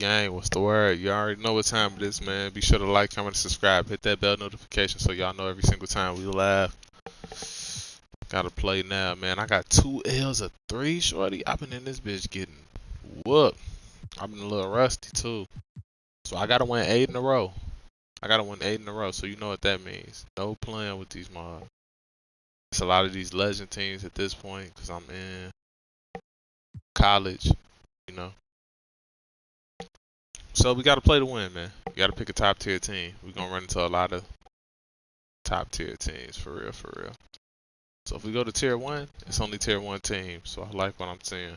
Gang, what's the word? You already know what time it is, man. Be sure to like, comment, and subscribe. Hit that bell notification so y'all know every single time we live. Gotta play now, man. I got 2 L's of 3, shorty. I've been in this bitch getting whooped. I've been a little rusty, too. So I gotta win 8 in a row. So you know what that means. No playing with these mobs. It's a lot of these legend teams at this point because I'm in college, you know. So we gotta play to win, man. We gotta pick a top tier team. We're gonna run into a lot of top tier teams, for real, for real. So if we go to tier 1, it's only tier 1 team. So I like what I'm seeing.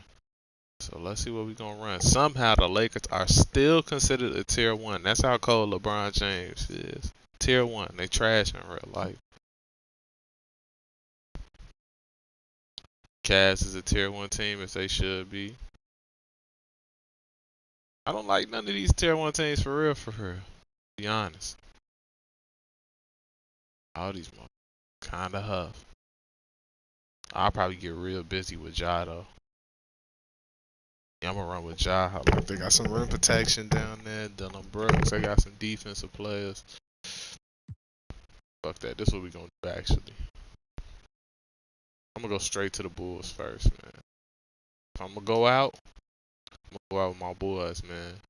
So let's see what we're gonna run. Somehow the Lakers are still considered a tier 1. That's how cold LeBron James is. Tier 1. They trash in real life. Cavs is a tier 1 team as they should be. I don't like none of these tier 1 teams for real, to be honest. All these kinda huff. I'll probably get real busy with Ja though. Yeah, I'm gonna run with Ja. Like they got some rim protection down there. Dillon Brooks. They got some defensive players. Fuck that. This is what we gonna do actually. I'm gonna go straight to the Bulls first, man. If I'm gonna go out, I'm gonna go out with my boys, man.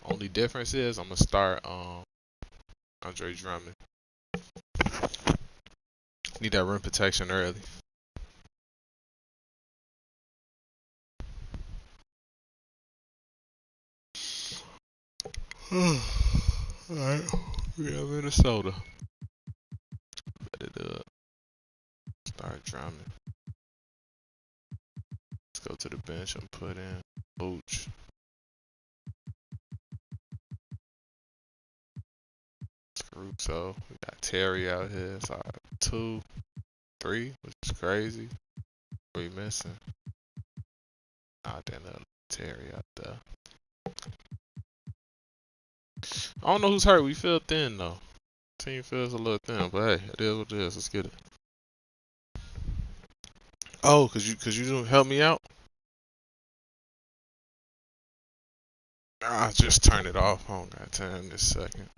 Only difference is I'm gonna start Andre Drummond. Need that rim protection early. Alright, we got Minnesota. Bet it up. Start Drummond. Let's go to the bench and put in Booch. So we got Terry out here. It's our 2, 3, which is crazy. What are we missing? Nah, damn, Terry out there. I don't know who's hurt. We feel thin though. Team feels a little thin, but hey, it is what it is. Let's get it. Oh, cause you didn't help me out. I just turned it off. I don't got time this second.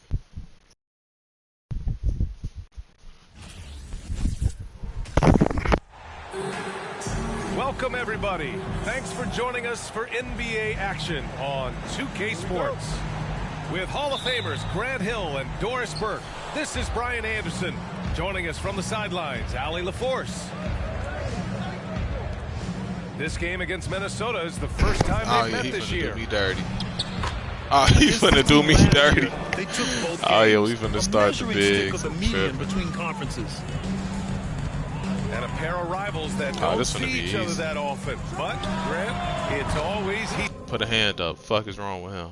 Welcome everybody. Thanks for joining us for NBA action on 2K Sports. With Hall of Famers Grant Hill and Doris Burke, this is Brian Anderson. Joining us from the sidelines, Allie LaForce. This game against Minnesota is the first time they've met this year. Do me dirty. Oh, he's finna do me dirty. Oh yeah, we finna start the bigs. Between conferences. And a pair of rivals that don't see each other that often. But, Grant, it's always he. Put a hand up. Fuck is wrong with him?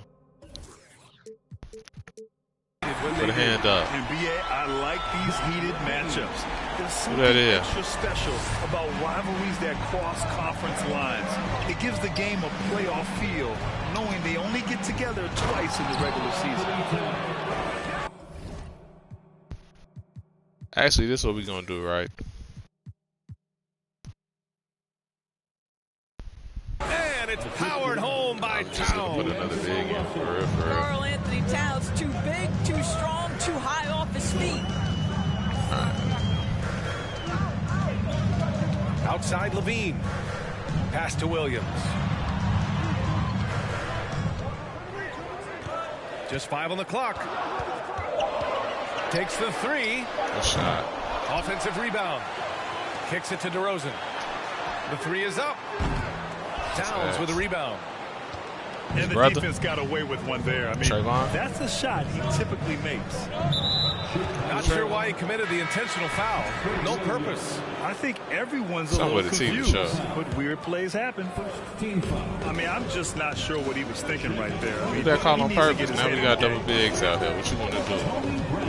Put a hand up. NBA, I like these heated matchups. There's something extra special about rivalries that cross conference lines. It gives the game a playoff feel, knowing they only get together twice in the regular season. Actually, this is what we're gonna do, right? And it's powered home by Towns. Put another big in for real. Karl Anthony Towns, too big, too strong, too high off his feet. Outside Levine. Pass to Williams. Just 5 on the clock. Takes the 3. Good shot. Offensive rebound. Kicks it to DeRozan. The 3 is up. Towns with a rebound. And the defense got away with one there. I mean, Trayvon? That's a shot he typically makes. Not sure why he committed the intentional foul. No purpose. I think everyone's a little confused, but weird plays happen. I mean, I'm just not sure what he was thinking right there. I mean, that call on purpose. Now we got double bigs out here. What you want to do?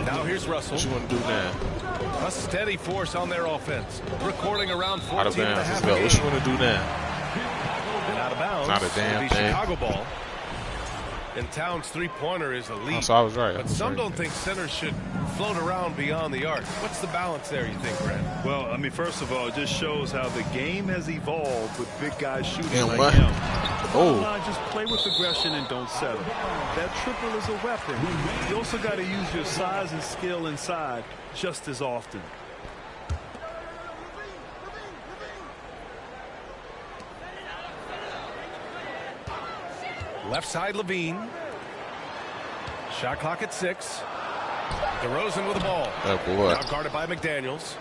Now here's Russell. What you want to do now? A steady force on their offense. Recording around 14 out of bounds. Let's go. What you want to do now? And out of bounds. Not a damn thing. Chicago ball. And Towns' three-pointer is elite. Oh, so I was right. But some don't think centers should float around beyond the arc. What's the balance there, you think, Grant? Well, I mean, first of all, it just shows how the game has evolved with big guys shooting Yeah, like him. bottom line, just play with aggression and don't settle. That triple is a weapon. You also got to use your size and skill inside just as often. Left side, Levine. Shot clock at 6. DeRozan with the ball. Oh, boy. Now guarded by McDaniels.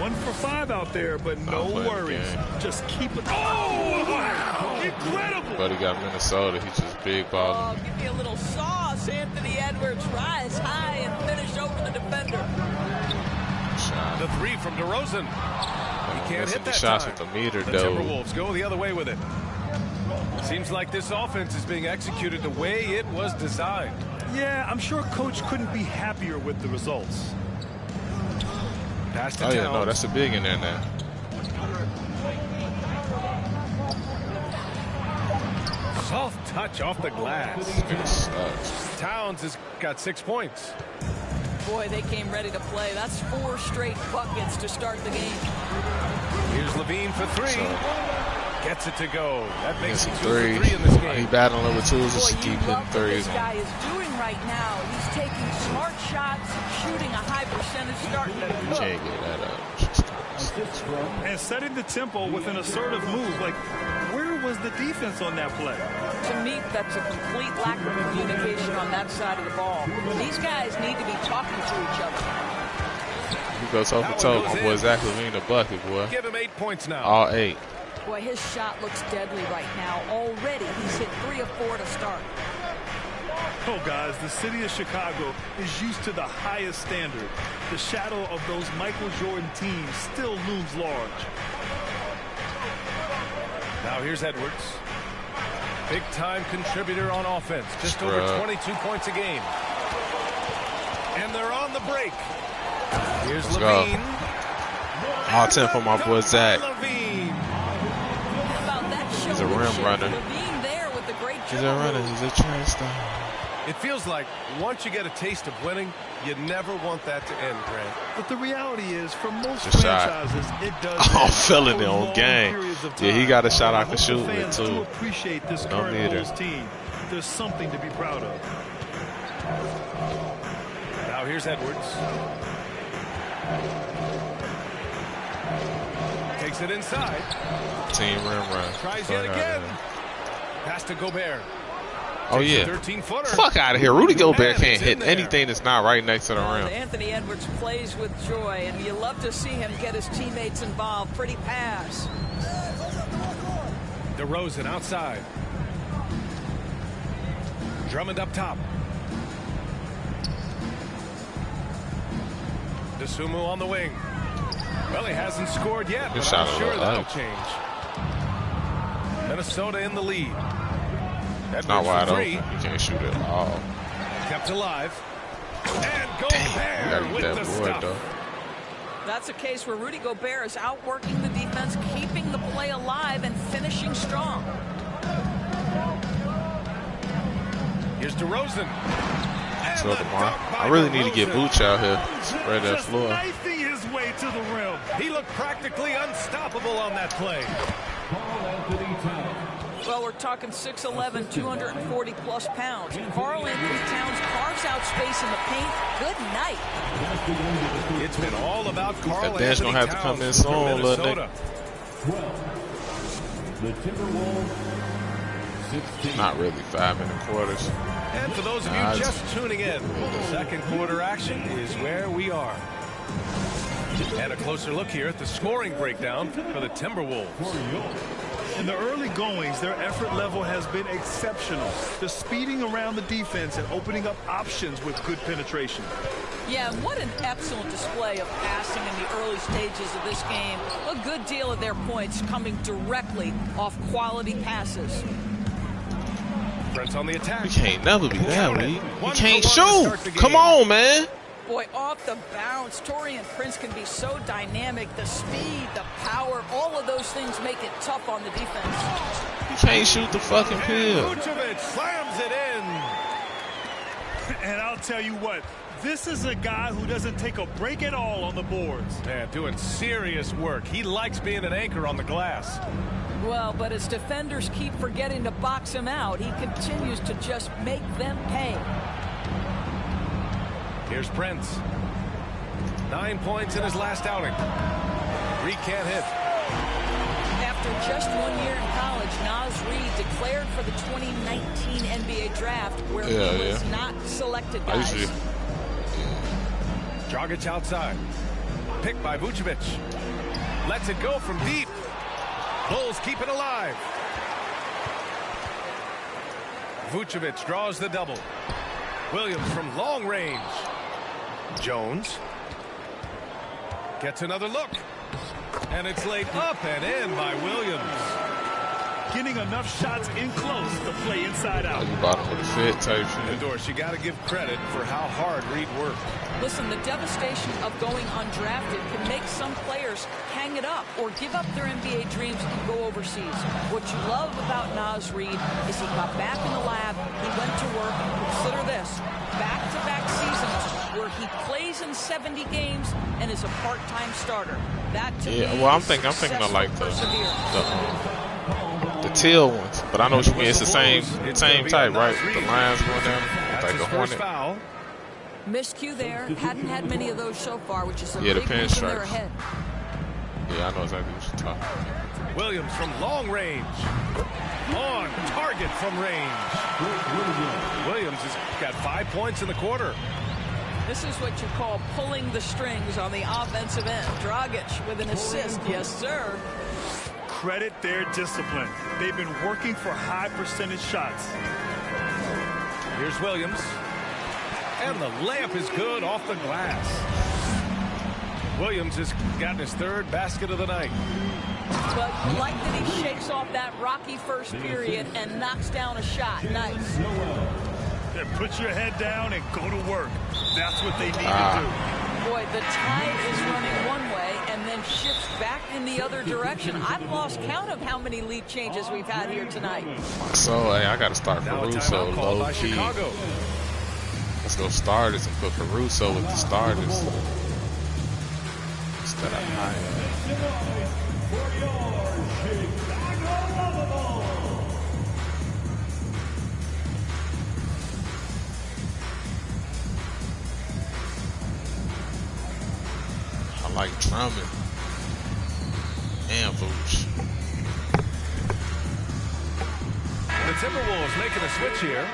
1 for 5 out there, but no worries. Just keep it. Oh, wow. Incredible. But he got Minnesota. He's just big balling. Oh, give me a little sauce. Anthony Edwards rise high and finish over the defender. Shot. The 3 from DeRozan. He can't hit that shots time. with the meter, The though. Timberwolves go the other way with it. Seems like this offense is being executed the way it was designed. Yeah, I'm sure Coach couldn't be happier with the results. Pass to Oh, yeah, no, Towns. that's a big in there now. Soft touch off the glass. Nigga sucks. Towns has got 6 points. Boy, they came ready to play. That's 4 straight buckets to start the game. Here's Levine for 3. Gets it to go. That makes Gets it 2 a for 3. 3 in this He game. battling with tools just Boy, to keep you hitting love what threes. this guy is doing right now. He's taking smart shots, shooting a high percentage, starting to You cook. can't get that up. And setting the tempo with an assertive move. Like, where was the defense on that play? To me, that's a complete lack of communication on that side of the ball. These guys need to be talking to each other. He goes toe for toe. My boy Zach Levine a bucket, boy. Give him 8 points now. All 8. Boy, his shot looks deadly right now. Already, he's hit 3 of 4 to start. Oh, guys, the city of Chicago is used to the highest standard. The shadow of those Michael Jordan teams still looms large. Now here's Edwards. Big-time contributor on offense. Just over 22 points a game. And they're on the break. Here's Let's go. Levine. All 10 for my boy Zach. Levine. How about that He's a rim showmanship? runner. Levine there with the great He's a dribble runner. move. He's a train star. It feels like once you get a taste of winning, you never want that to end, Grant. But the reality is, for most Good shot. franchises, it does. I'm end feeling it for on long game. periods of Yeah, he time. got a shot I I can hope shoot the with, fans do too. appreciate this No current meter. Bulls team. There's something to be proud of. Now here's Edwards. Takes it inside. Team rim run. Tries Fuck yet outta again. here. Pass to Gobert. Oh, yeah. 13-footer. Fuck out of here. Rudy Gobert And can't it's in hit there. anything that's not right next to the rim. Anthony Edwards plays with joy, and you love to see him get his teammates involved. Pretty pass. DeRozan outside. Drummond up top. DeSumo on the wing. Well, he hasn't scored yet, Good but shot I'm on sure the that'll left. change. Minnesota in the lead. It's not wide for open. 3. You can't shoot it at all. Kept alive. And You Gobert gotta with get the that board, stuff. though. That's a case where Rudy Gobert is outworking the defense, keeping the play alive, and finishing strong. Here's DeRozan. And So, the DeMar, dunk by I really need to get DeRozan. Booch out here. Spread that Just floor. knifing his way to the rim. He looked practically unstoppable on that play. Well, we're talking 6'11", 240-plus pounds. Karl Anthony Towns carves out space in the paint. Good night. It's been all about Karl That bench Anthony gonna have to Towns come in for soon, little Minnesota. Not really 5 minute quarters. And for those of you Nah, just tuning in, the second quarter action is where we are. And a closer look here at the scoring breakdown for the Timberwolves. In the early goings, their effort level has been exceptional. The speeding around the defense and opening up options with good penetration. Yeah, what an excellent display of passing in the early stages of this game. A good deal of their points coming directly off quality passes. Brent's on the attack. You can't never be that weak. You One can't for one to shoot. start the Come game. on, man. Boy, off the bounce, Taurean Prince can be so dynamic. The speed, the power, all of those things make it tough on the defense. You can't shoot the fucking And pill. Vucevic slams it in. And I'll tell you what, this is a guy who doesn't take a break at all on the boards. Man, doing serious work. He likes being an anchor on the glass. Well, but as defenders keep forgetting to box him out, he continues to just make them pay. Here's Prince. 9 points in his last outing. Reed can't hit. After just 1 year in college, Naz Reid declared for the 2019 NBA draft, where he was not selected, guys. Dragic outside. Picked by Vucevic. Lets it go from deep. Bulls keep it alive. Vucevic draws the double. Williams from long range. Jones gets another look. And it's laid up and in by Williams. Getting enough shots in close to play inside out. You bottom of the fit type shit. And Doris, you got to give credit for how hard Reed worked. Listen, the devastation of going undrafted can make some players hang it up or give up their NBA dreams and go overseas. What you love about Naz Reid is he got back in the lab, he went to work. Consider this, back-to-back seasons where he plays in 70 games and is a part-time starter. That to me well, I'm thinking of like the teal ones, but I know what you mean. It's the same type, right? The lines going down, like a hornet. Foul. Miscue there. Hadn't had many of those so far, which is a the big reason they're pinstripes. ahead. Yeah, I know exactly what you're talking about. Williams from long range. On target from range. Williams has got 5 points in the quarter. This is what you call pulling the strings on the offensive end. Dragic with an assist. Yes, sir. Credit their discipline. They've been working for high percentage shots. Here's Williams. And the layup is good off the glass. Williams has gotten his third basket of the night. Well, you like that he shakes off that rocky first period and knocks down a shot. Nice. Yeah, put your head down and go to work. That's what they need to do. Boy, the tide is running one way and then shifts back in the other direction. I've lost count of how many lead changes we've had here tonight. So, hey, I got to start Now a Caruso timeout called low by key. Chicago. Let's go starters and put Caruso with the starters instead of high. I like Drummond and Vooch. The Timberwolves making a switch here.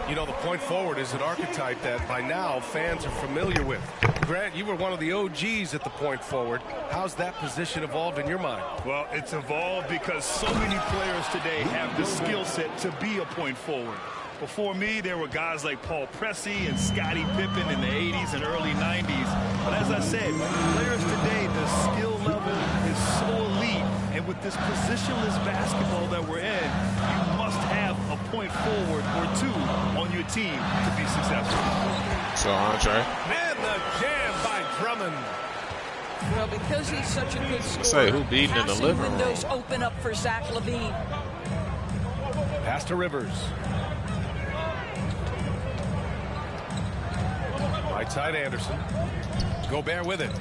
You know, the point forward is an archetype that by now fans are familiar with. Grant, you were one of the OGs at the point forward. How's that position evolved in your mind? Well, it's evolved because so many players today have the skill set to be a point forward. Before me, there were guys like Paul Pressey and Scottie Pippen in the 80s and early 90s. But as I said, players today, the skill level is so elite. And with this positionless basketball that we're in, you must have a point forward or two on your team to be successful. So, Andre. And the jam by Drummond. Well, because he's such a good scorer, Say, who beating in the passing living room? windows open up for Zach LaVine. Pass to Rivers. Right side Anderson. Gobert with it.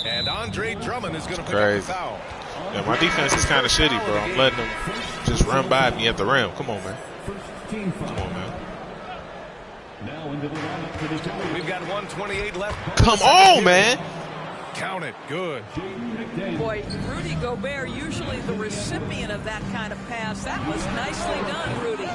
And Andre Drummond is going to pick up the foul. Yeah, my defense is kind of shitty, bro. I'm letting them just run by me at the rim. Come on, man. Come on, man. We've got 1:28 left. Come on, man. Count it. Good. Boy, Rudy Gobert, usually the recipient of that kind of pass. That was nicely done, Rudy.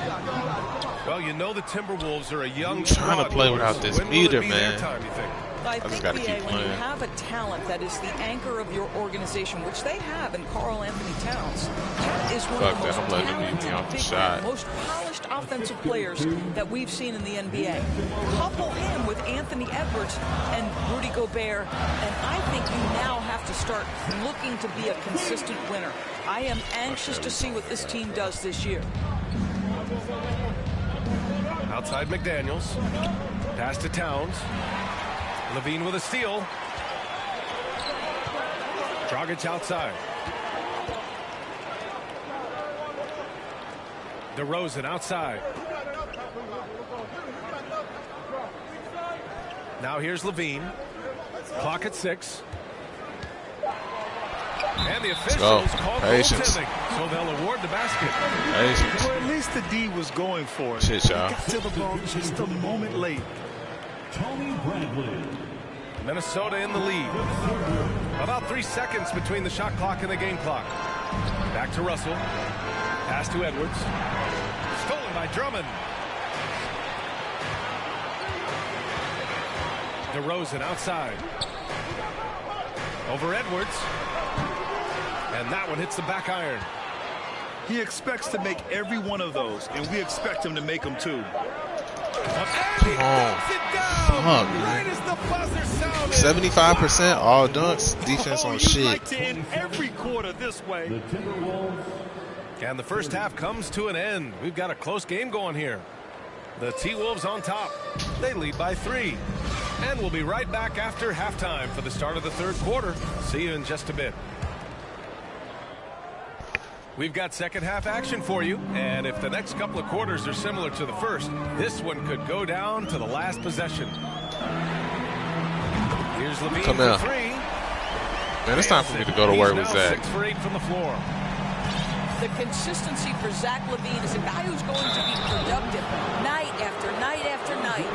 Well, you know the Timberwolves are a young Trying to play without this meter, man. Time, you think? I just think, gotta BA, keep when you playing. have a talent that is the anchor of your organization, which they have in Karl Anthony Towns, that is one Fuck of the that, most I'm letting him beat me talented, off the big, shot. most polished offensive players that we've seen in the NBA. Couple him with Anthony Edwards and Rudy Gobert, and I think you now have to start looking to be a consistent winner. I am anxious to see what this team does this year. Outside McDaniels. Pass to Towns. LaVine with a steal. Dragic outside. DeRozan outside. Now here's Levine. Clock at 6. And the officials called goaltending, so they'll award the basket. Well, at least the D was going for it. Shit, y'all. Got to the ball just a moment late. Tony Bradley. Minnesota in the lead. About 3 seconds between the shot clock and the game clock. Back to Russell. Pass to Edwards. Stolen by Drummond. DeRozan outside. Over Edwards. And that one hits the back iron. He expects to make every one of those, and we expect him to make them too. Come on. Fuck, Right as the buzzer sounded. 75% all dunks, defense on you'd shit. like to end every quarter this way. The Timberwolves. And the first half comes to an end. We've got a close game going here. The T-Wolves on top. They lead by 3. And we'll be right back after halftime for the start of the third quarter. See you in just a bit. We've got second half action for you, and if the next couple of quarters are similar to the first, this one could go down to the last possession. Here's Levine Come for here. 3. Man, it's time for me to go to work with He's now Zach. 6 for 8 from the floor. The consistency for Zach LaVine is a guy who's going to be productive night after night after night.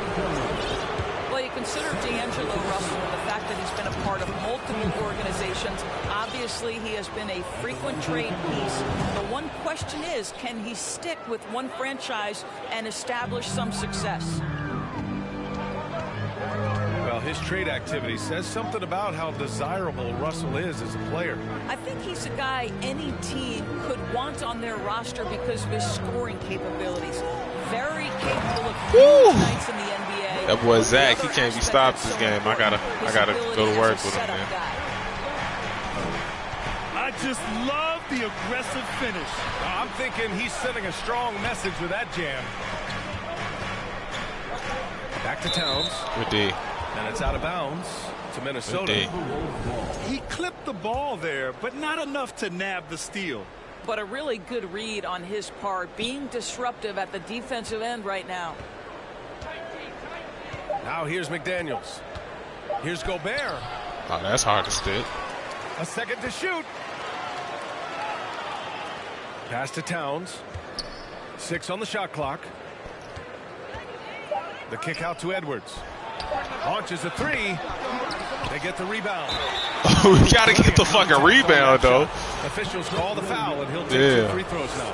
Well, you consider D'Angelo Russell and the fact that he's been a part of multiple organizations. Obviously, he has been a frequent trade piece. The one question is, can he stick with one franchise and establish some success? Well, his trade activity says something about how desirable Russell is as a player. I think he's a guy any team could want on their roster because of his scoring capabilities. Very capable of nights in the NBA. That boy Zach, he can't be stopped this game. I gotta go to work with him, man. I just love the aggressive finish. I'm thinking he's sending a strong message with that jam. Back to Towns. Good D. And it's out of bounds to Minnesota. He clipped the ball there, but not enough to nab the steal. But a really good read on his part, being disruptive at the defensive end right now. Now here's McDaniels. Here's Gobert. Oh, that's hard to stick. A second to shoot. Pass to Towns. 6 on the shot clock. The kick out to Edwards. Launches a 3. They get the rebound. We gotta get the fucking rebound, though. Officials call the foul, and he'll take 2 free throws now.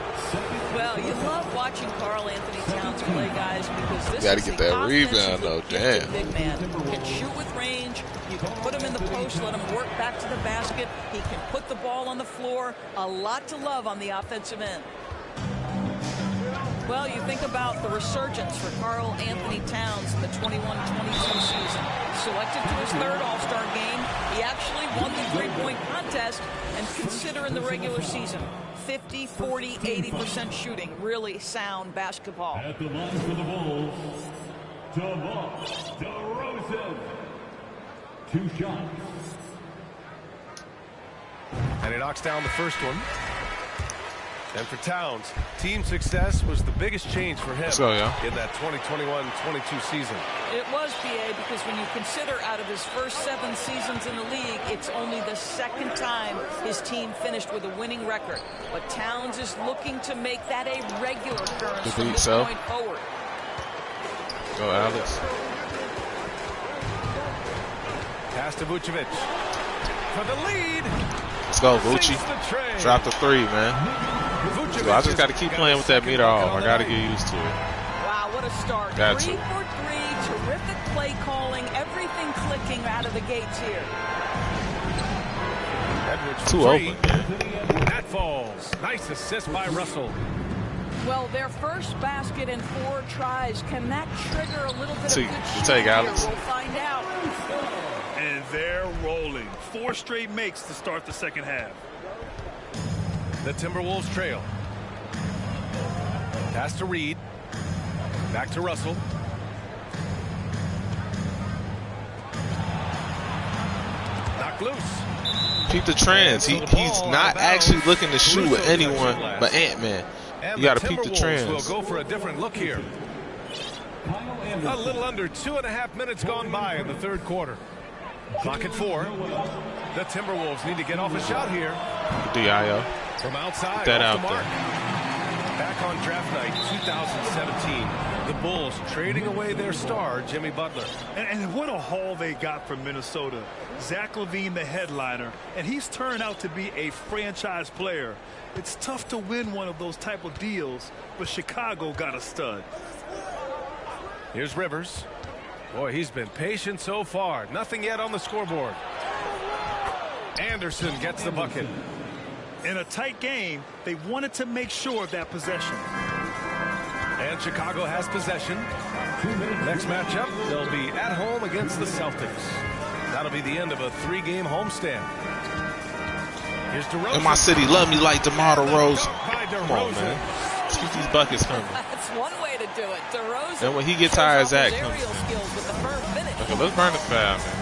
Well, you love watching Karl Anthony Towns play, guys, because this Gotta is get the that rebound, though. offensive Damn. big man. He can shoot with range. You can put him in the post, let him work back to the basket. He can put the ball on the floor. A lot to love on the offensive end. Well, you think about the resurgence for Karl Anthony Towns in the 21-22 season. Selected to his 3rd All-Star game, he actually won the three-point contest, and consider in the regular season, 50, 40, 80% shooting. Really sound basketball. At the line for the Bulls, DeMar DeRozan. 2 shots. And he knocks down the first one. And for Towns, team success was the biggest change for him in that 2021-22 season. It was, PA, because when you consider out of his first 7 seasons in the league, it's only the 2nd time his team finished with a winning record. But Towns is looking to make that a regular occurrence from this point forward. Go, Alex. Pass to Vucevic. For the lead. Let's go, Vucci. Drop the 3, man. So I just got to keep playing with that meter off. I got to get used to it. Wow, what a start. 3 for 3. Terrific play calling. Everything clicking out of the gates here. Edwards Too open, man. That falls. Nice assist by Russell. Well, their first basket in 4 tries. Can that trigger a little bit of good shooting here? Alex. We'll find out. And they're rolling. 4 straight makes to start the second half. The Timberwolves trail. Pass to Reed. Back to Russell. Knocked loose. Keep the trends. He's not actually looking to shoot with anyone but Ant-Man. You got to peep the trends. We'll go for a different look here. A little under 2.5 minutes gone by in the third quarter. Clock at 4. The Timberwolves need to get off a shot here. DIO. From outside, That off out the mark. there. Back on draft night 2017, the Bulls trading away their star, Jimmy Butler. And what a haul they got from Minnesota. Zach LaVine, the headliner, and he's turned out to be a franchise player. It's tough to win one of those type of deals, but Chicago got a stud. Here's Rivers. Boy, he's been patient so far. Nothing yet on the scoreboard. Anderson gets the bucket. In a tight game, they wanted to make sure of that possession. And Chicago has possession. Next matchup, they'll be at home against the Celtics. That'll be the end of a 3-game homestand. Here's DeRozan. In my city, love me like DeMar DeRozan. By Come on, DeRozan. man. Let's keep these buckets coming. That's one way to do it. DeRozan. And when he gets tired, Zach comes aerial in. skills with the firm finish. Okay, let's burn the foul, man.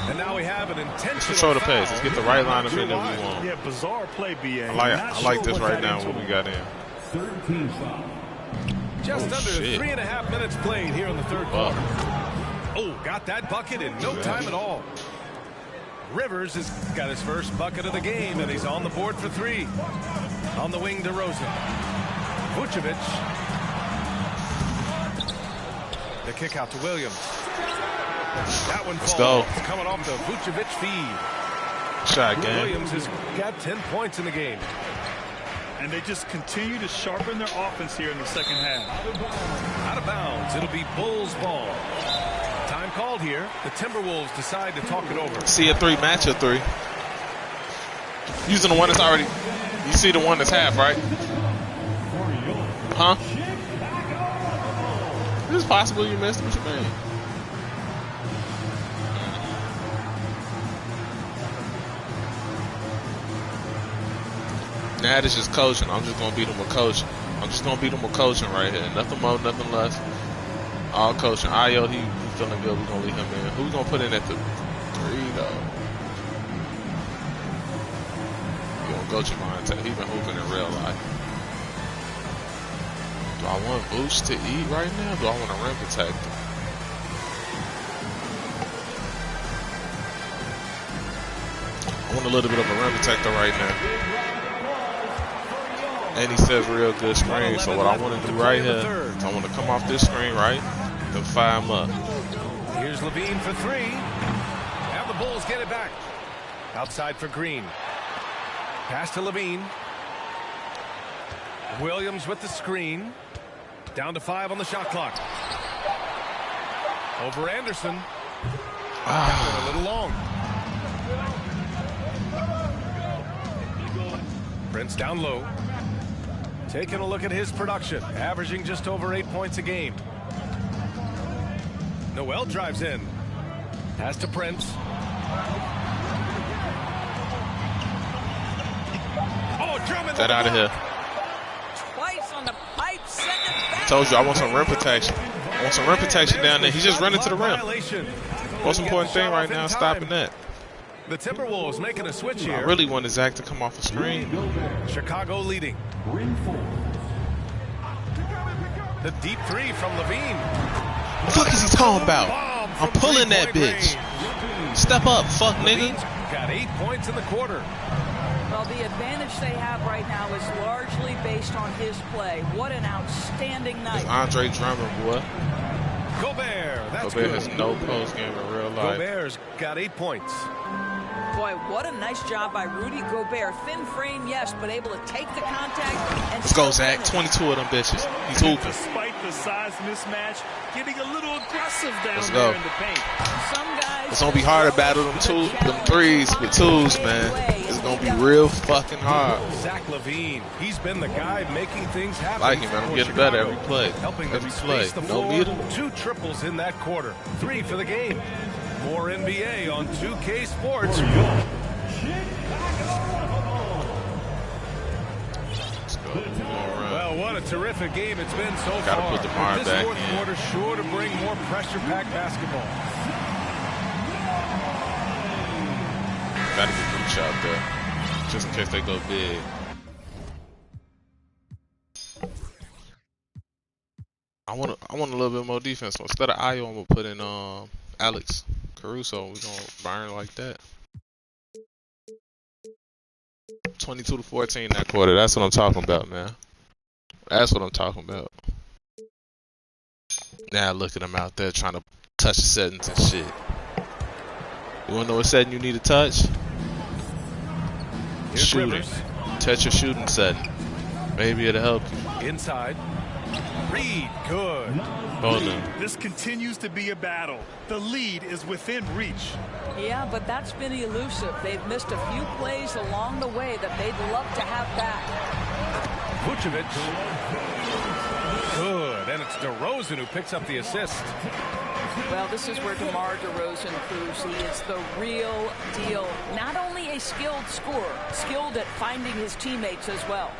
And now we have an Let's intentional control the foul. pace. Let's get the right lineup in that we want. Yeah, bizarre play, BA. I like this right now, what we got in. 13 foul. Just Oh, under shit. 3.5 minutes played here in the third quarter. Oh, got that bucket in no time at all. Rivers has got his first bucket of the game, and he's on the board for 3. On the wing, DeRozan. Vucevic. The kick out to Williams. That one Let's falls. go. It's coming off the Vucevic feed. Shot game. Williams has got 10 points in the game. And they just continue to sharpen their offense here in the second half. Out of bounds. It'll be Bulls ball. Time called here. The Timberwolves decide to talk it over. See a 3, match a 3. Using the one that's already. You see the one that's half, right? Huh? Is it possible you missed? What you mean? Nah, this is coaching. I'm just gonna beat him with coaching. I'm just gonna beat him with coaching right here. Nothing more, nothing less. All coaching. Ayo, he feeling good. We're gonna leave him in. Who we gonna put in at the 3 though? You gonna go Javante? He been hooping in real life. Do I want Boost to eat right now? Do I want a rim protector? I want a little bit of a rim protector right now. And he says real good screen. So what I want to do right here is I want to come off this screen, right? And fire him up. Here's Levine for 3. And the Bulls get it back. Outside for Green. Pass to Levine. Williams with the screen. Down to 5 on the shot clock. Over Anderson. A little long. Prince down low. Taking a look at his production. Averaging just over 8 points a game. Noel drives in. Pass to Prince. Oh, Drummond. Get out of here. Twice on the pipe, send it back. Told you I want some rim protection. I want some rim protection down there. He's just running to the rim. Most important thing right now is stopping that. The Timberwolves making a switch here. I really wanted Zach to come off the screen. Chicago leading. The deep 3 from Levine. What the fuck is he talking about? Bomb I'm from pulling that three-point bitch. range. Step up, fuck Levine's nigga. got 8 points in the quarter. Well, the advantage they have right now is largely based on his play. What an outstanding night. It's Andre Drummond, boy. Gobert, that's Gobert good. has no post game in real life. Gobert's got 8 points. Boy, what a nice job by Rudy Gobert. Thin frame, yes, but able to take the contact and Let's go, still Zach. finish. 22 of them bitches. He's hooping. Despite the size mismatch, getting a little aggressive down Let's there go. in the paint. Some guys It's gonna be hard to battle them threes with twos, man. It's gonna be real fucking hard. Zach LaVine, he's been the guy making things happen. Like him, man. I'm for getting Chicago. better every play. Helping Every them play. space the No floor. meter. 2 triples in that quarter. 3 for the game. More NBA on 2K Sports. Let's go. Come on, run. Well, what a terrific game it's been so Gotta far. put DeMar This back fourth in. quarter sure to bring more pressure-packed basketball. Gotta get Mooch out there. Just in case they go big. I want a little bit more defense. So instead of Ayo, I'm gonna put in Alex Caruso. We're gonna burn like that. 22-14 that quarter. That's what I'm talking about, man. That's what I'm talking about. Now look at him out there trying to touch the settings and shit. You wanna know what setting you need to touch? Here's Shooting. Rivers. Touch your shooting setting. Maybe it'll help you. Inside. Reed, good. Oh no. This continues to be a battle. The lead is within reach. Yeah, but that's been elusive. They've missed a few plays along the way that they'd love to have back. Vucevic. Good. And it's DeRozan who picks up the assist. Well, this is where DeMar DeRozan proves he is the real deal. Not only a skilled scorer, skilled at finding his teammates as well.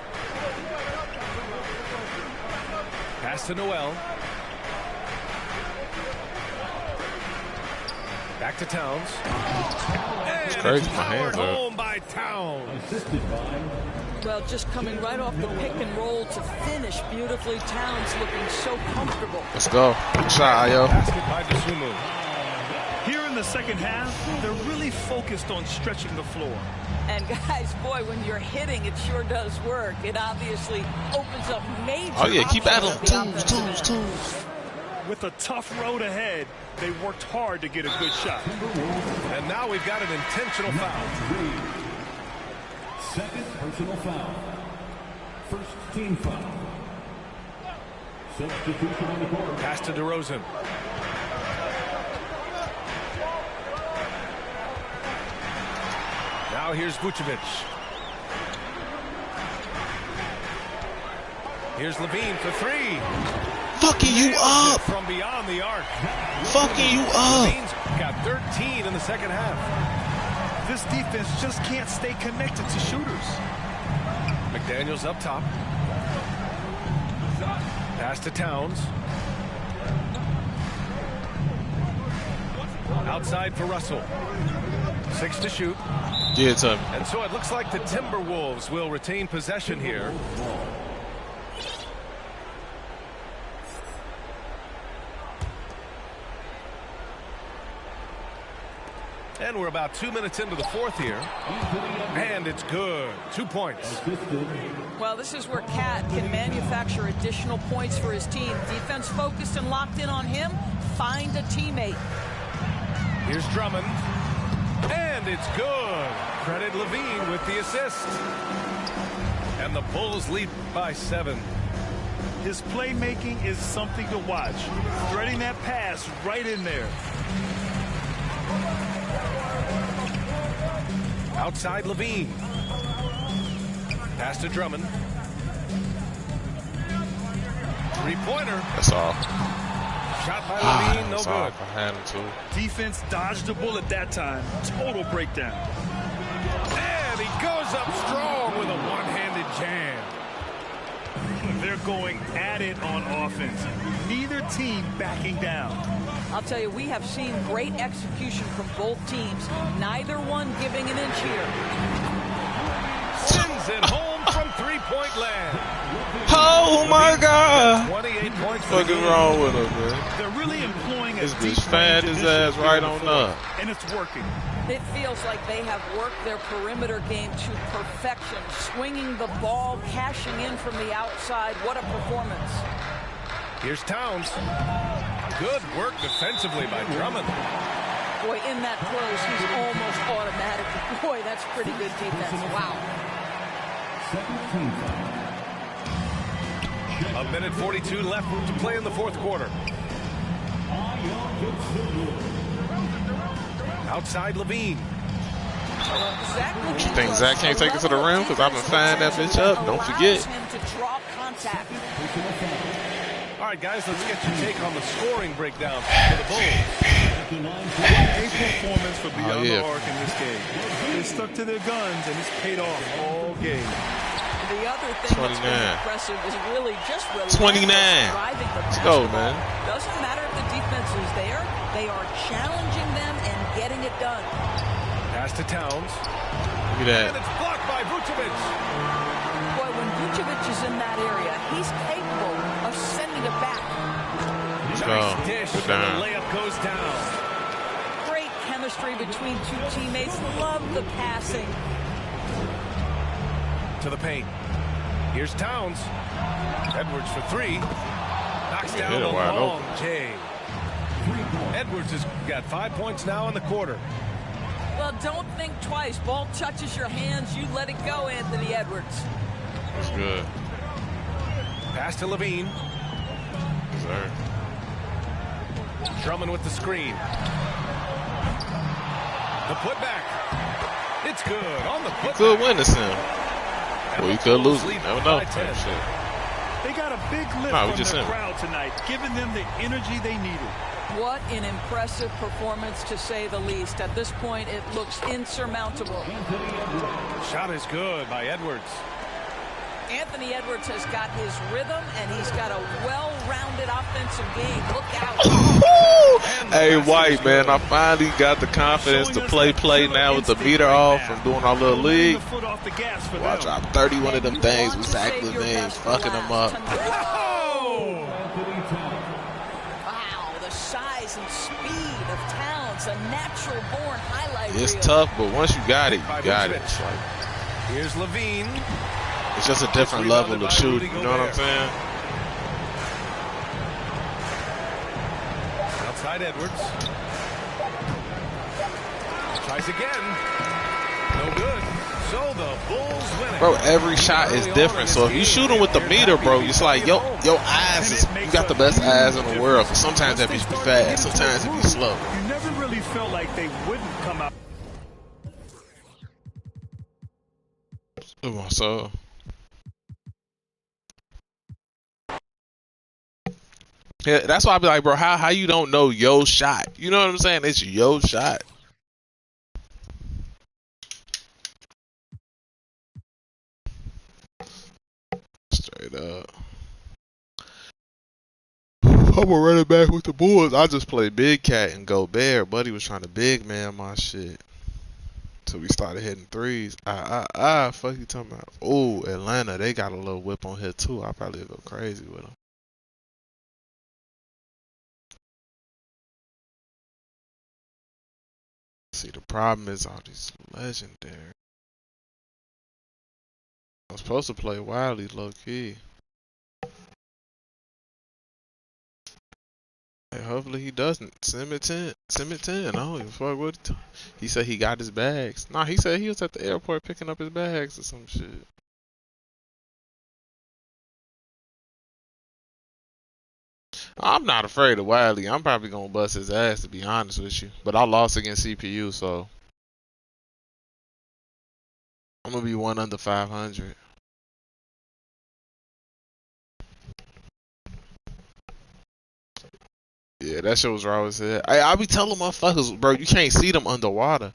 Pass to Noel. Back to Towns. It's And crazy. it's My hands powered are. home by Towns. Assisted by Well, just coming right off the pick and roll to finish beautifully. Towns looking so comfortable. Let's go. Shot, Ayo. Basket by Dosunmu. Here in the second half, they're really focused on stretching the floor. And guys, boy, when you're hitting, it sure does work. It obviously opens up major. Oh yeah, keep at him. options for the Twos. offensive With a tough road ahead, they worked hard to get a good shot. And now we've got an intentional foul. second personal foul. First team foul. Substitution on the court. Pass to DeRozan. Now here's Vucevic. Here's Levine for three. Fucking you Nails it up. from beyond the arc. Fucking you up. Levine's got 13 in the second half. This defense just can't stay connected to shooters. McDaniels up top. Pass to Towns. Outside for Russell. 6 to shoot. Yeah, it's And so it looks like the Timberwolves will retain possession here. And we're about 2 minutes into the fourth here. And it's good. 2 points. Well, this is where Cat can manufacture additional points for his team. Defense focused and locked in on him. Find a teammate. Here's Drummond. And it's good. Credit Levine with the assist. And the Bulls lead by 7. His playmaking is something to watch. Threading that pass right in there. Outside Levine. Pass to Drummond. Three-pointer. That's all. Shot by Levine, no That's all. good. I had him too. Defense dodged the bullet that time. Total breakdown. And he goes up strong with a one-handed jam. They're going at it on offense. Neither team backing down. I'll tell you, we have seen great execution from both teams. Neither one giving an inch here. Sends it home from three-point land. Oh my God! 28 points for the Fucking game. wrong with him, man. They're really employing a This deep bitch fanned range his initiative ass right here on before, up. and it's working. It feels like they have worked their perimeter game to perfection, swinging the ball, cashing in from the outside. What a performance. Here's Towns. Good work defensively by Drummond. Boy, in that close, he's almost automatic. Boy, that's pretty good defense. Wow. Second team foul. A minute 42 left to play in the fourth quarter. Outside Levine. You think Zach can't take it to the rim? Because I've been firing that bitch up. Don't forget. Him to draw contact. All right, guys, let's get your take on the scoring breakdown for the Bulls. A performance for beyond yeah. the arc in this game. They stuck to their guns, and it's paid off all game. The other thing that's 29. been impressive is really just 29. driving the Let's go, basketball. man. Doesn't matter if the defense is there. They are challenging them and getting it done. Pass to Towns. Look at And that. it's blocked by Vucevic. Boy, when Vucevic is in that area, he's capable of sending it back. Let's go. Dish, Good down. and the layup goes down. Great chemistry between two teammates. Love the passing. To the paint. Here's Towns. Edwards for three. Knocks down hit a it wide long open. J. Edwards has got 5 points now in the quarter. Well, don't think twice. Ball touches your hands, you let it go, Anthony Edwards. That's good. Pass to Levine. Yes, sir. Drummond with the screen. The putback. It's good on the putback. Could win this him. Or you could lose it. Lead Never by know. 10. Shit. They got a big lift Nah, we from just the in. crowd tonight, giving them the energy they needed. What an impressive performance, to say the least. At this point, it looks insurmountable. Shot is good by Edwards. Anthony Edwards has got his rhythm, and he's got a well-rounded offensive game. Look out. Hey, White, man, I finally got the confidence to play now with the meter off from doing our little league. Watch, I 31 of them things with Zach Levine, fucking them up. Wow, the size and speed of Towns, a natural-born highlight It's reel. tough, but once you got it, you got it. It's like, Here's Levine. it's just a different level of shooting, you know what I'm saying? Outside Edwards. Tries again. No good. So the Bulls win it. Bro, every shot is different. So if you shoot them with the meter, bro, it's like, your eyes is, you got the best eyes in the world. Sometimes that bitch be fast, sometimes it be slow. You never really felt like they wouldn't come out. So yeah, that's why I be like, bro, how you don't know your shot? You know what I'm saying? It's your shot. Straight up. I'm gonna run it back with the Bulls. I just play Big Cat and go Bear. Buddy was trying to big man my shit. So we started hitting threes. Fuck you talking about? Oh, Atlanta, they got a little whip on here too. I probably go crazy with them. See, the problem is all these legendary. I'm supposed to play Wiley low key. Hey, hopefully he doesn't. Send me 10. Send me 10. I don't even fuck with it. He said he got his bags. Nah, he said he was at the airport picking up his bags or some shit. I'm not afraid of Wiley. I'm probably gonna bust his ass, to be honest with you. But I lost against CPU, so I'm gonna be one under 500. Yeah, that shit was raw as hell. I be telling motherfuckers, bro, you can't see them underwater.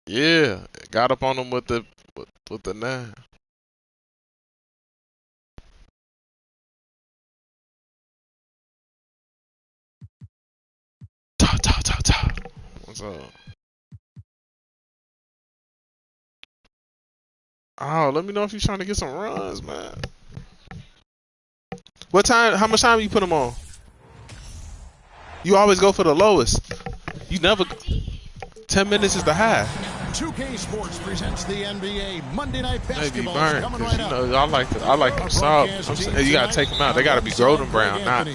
Yeah, got up on them with the 9. Ta. What's up? Oh, let me know if you're trying to get some runs, man. What time? How much time you put them on? You always go for the lowest. You never. 10 minutes is the high. 2K Sports presents the NBA Monday Night Maybe Basketball. burn, Coming 'cause right you up. know I like them soft. I'm saying, you gotta take them out. They gotta be golden brown, not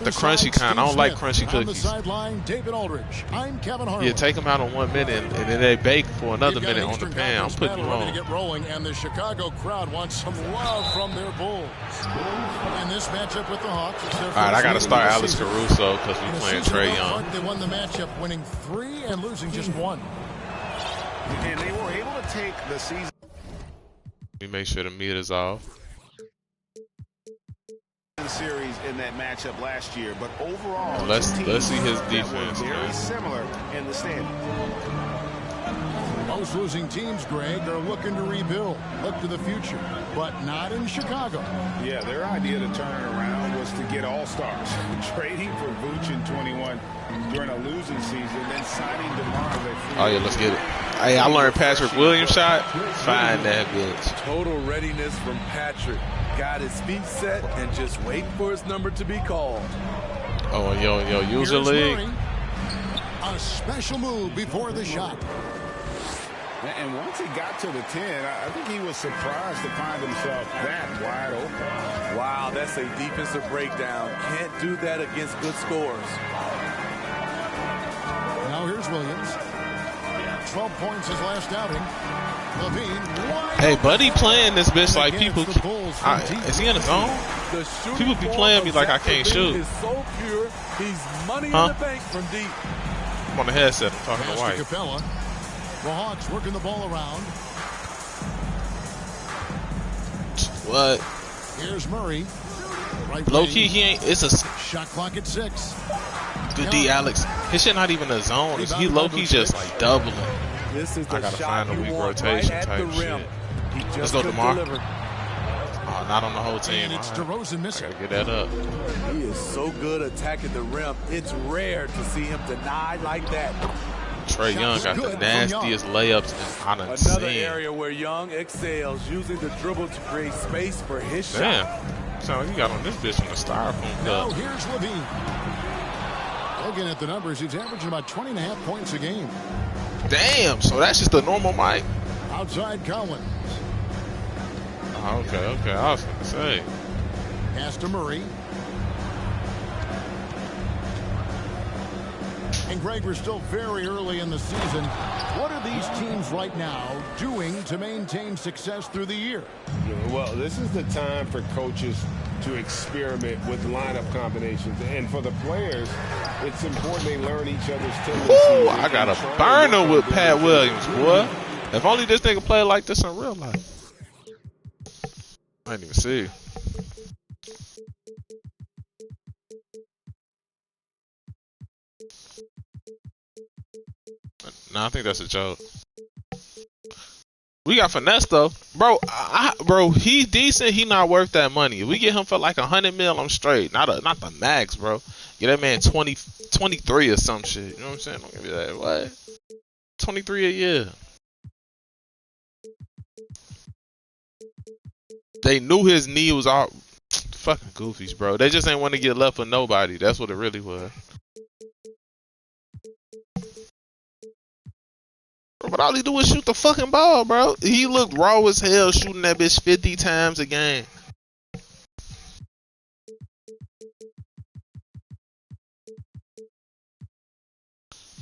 the crunchy kind. I don't like crunchy On the cookies. sideline, David Aldridge. I'm Kevin Harlan. Yeah, take them out on 1 minute and then they bake for another minute on the pan. I'm putting you ready to on. get rolling, and the Chicago crowd wants some love from their Bulls. In this matchup with the Hawks, it's their All right, I gotta first start win of the Alex season. Caruso because we In a playing season Trae without Young. Clark, they won the matchup, winning 3 and losing just 1. And they were able to take the season. We make sure the meter's off. Series in that matchup last year, but overall, Let's two teams see his that were defense, very man. similar in the standings. Most losing teams, Greg, are looking to rebuild, look to the future, but not in Chicago. Yeah, their idea to turn it around was to get all-stars. Trading for Vooch in 21 during a losing season, then signing DeMar. Oh yeah, let's get it. Hey, I learned Patrick Williams shot. Find that bitch. Total readiness from Patrick. got his feet set and just waiting for his number to be called. Oh, yo, user league. Murray. A special move before the shot. And once he got to the 10, I think he was surprised to find himself that wide open. Wow, that's a defensive breakdown. Can't do that against good scores. Now here's Williams. 12 points his last outing. LaVine. Hey, Buddy playing this bitch like people. Is he in his zone? People be playing me like I can't shoot. Is so pure, he's money in the bank from deep. I'm on the headset. I'm talking to White. Capella. The Hawks working the ball around. What? Here's Murray. Right Low key, he ain't. It's a shot clock at 6. Good D, Alex. His shit not even a zone. He low key just like doubling. This is I gotta shot find a weak right rotation type shit. Let's go, DeMar. Oh, not on the whole team. And it's DeRozan missing. I gotta get that up. He is so good attacking the rim. It's rare to see him denied like that. Trae Young got the nastiest layups I've Another seen. area where Young excels, using the dribble to create space for his shot. Damn. Sound like you got on this bitch from the styrofoam Now cup. here's LaVine. Looking at the numbers, he's averaging about 20.5 points a game. Damn, so that's just the normal mic? Outside Collins. Oh, okay. I was gonna say. Pass to Murray. And Greg, we're still very early in the season. What are these teams right now doing to maintain success through the year? Well, this is the time for coaches to experiment with lineup combinations. And for the players, it's important they learn each other's tendencies. Ooh, I got a burner with Pat Williams, boy. If only this nigga play like this in real life. I didn't even see. Nah, I think that's a joke. We got finesse though, bro. Bro, he's decent. He not worth that money. If we get him for like 100 mil, I'm straight. Not the max, bro. Get that man 23 or some shit. You know what I'm saying? Don't give me that. What? 23 a year. They knew his knee was all fucking goofies, bro. They just ain't want to get left with nobody. That's what it really was. But all he do is shoot the fucking ball, bro. He looked raw as hell shooting that bitch 50 times a game.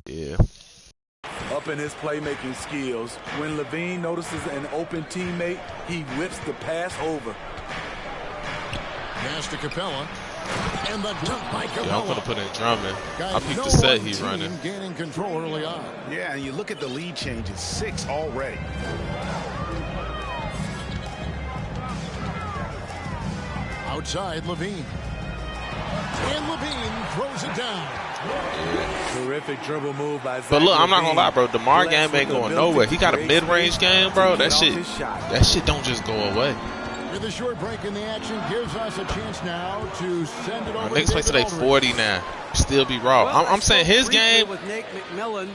Yeah. Up in his playmaking skills, when LaVine notices an open teammate, he whips the pass over. Pass to Capella. And the dunk by Capella. Yeah, I'm gonna put in Drummond. I peeped the set he running. Gaining control early on. Yeah, and you look at the lead changes, 6 already. Outside LaVine. And LaVine throws it down. Terrific dribble move by Zach. But look, I'm not gonna lie, bro. DeMar game ain't going nowhere. He got a mid-range game, bro. That shit don't just go away. With a short break in the action, gives us a chance now to send it over. Niggas play today 40 now. Still be raw. Well, I'm saying his game. With Nick McMillan,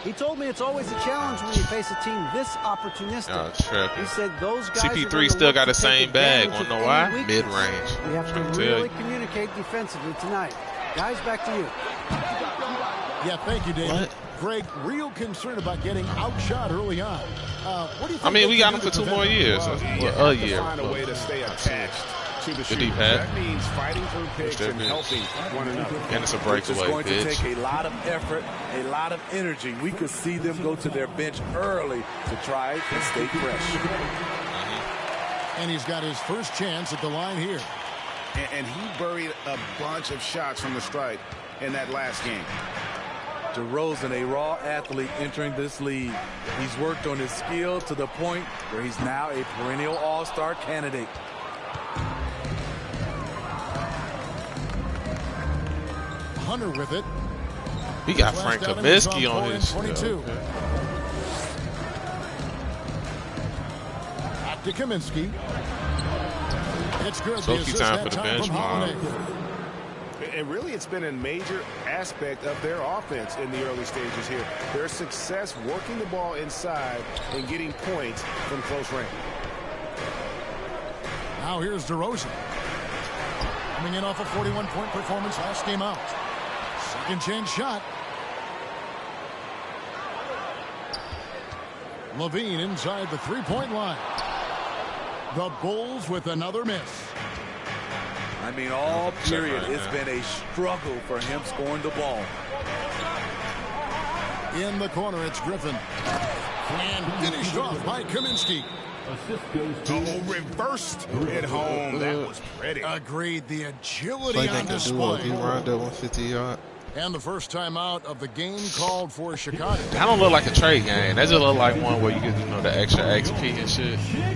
he told me it's always a challenge when you face a team this opportunistic. Oh, tripping. He said those guys CP3 still got the same bag. Wanna know why? Mid-range. We have to really communicate defensively tonight. Guys, back to you. Yeah, thank you, David. What? Greg, real concern about getting outshot early on. What do you think? I mean, we got him for 2 more years. Well, a year. Find a way to stay attached to the shooter. deep pass. That means fighting for picks and helping one another. And it's a breakaway, It's going to bitch. take a lot of effort, a lot of energy. We could see them go to their bench early to try and stay fresh. And he's got his first chance at the line here. And he buried a bunch of shots from the stripe in that last game. DeRozan, a raw athlete entering this league. He's worked on his skill to the point where he's now a perennial all-star candidate. Hunter with it. He got Frank Kaminsky on his 22. Back to Kaminsky. It's good. So key time for the bench, man. And really, it's been a major aspect of their offense in the early stages here. Their success working the ball inside and getting points from close range. Now here's DeRozan. Coming in off a 41-point performance last game out. Second chance shot. Levine inside the three-point line. The Bulls with another miss. I mean, all period, it's been a struggle for him scoring the ball. In the corner, it's Griffin. And finished off by Kaminsky. Oh, reversed at home. That was pretty. Agreed. The agility on display. He rounded 150 yard. And the first time out of the game called for Chicago. That don't look like a trade game. That just look like one where you get, you know, the extra XP and shit. Yeah.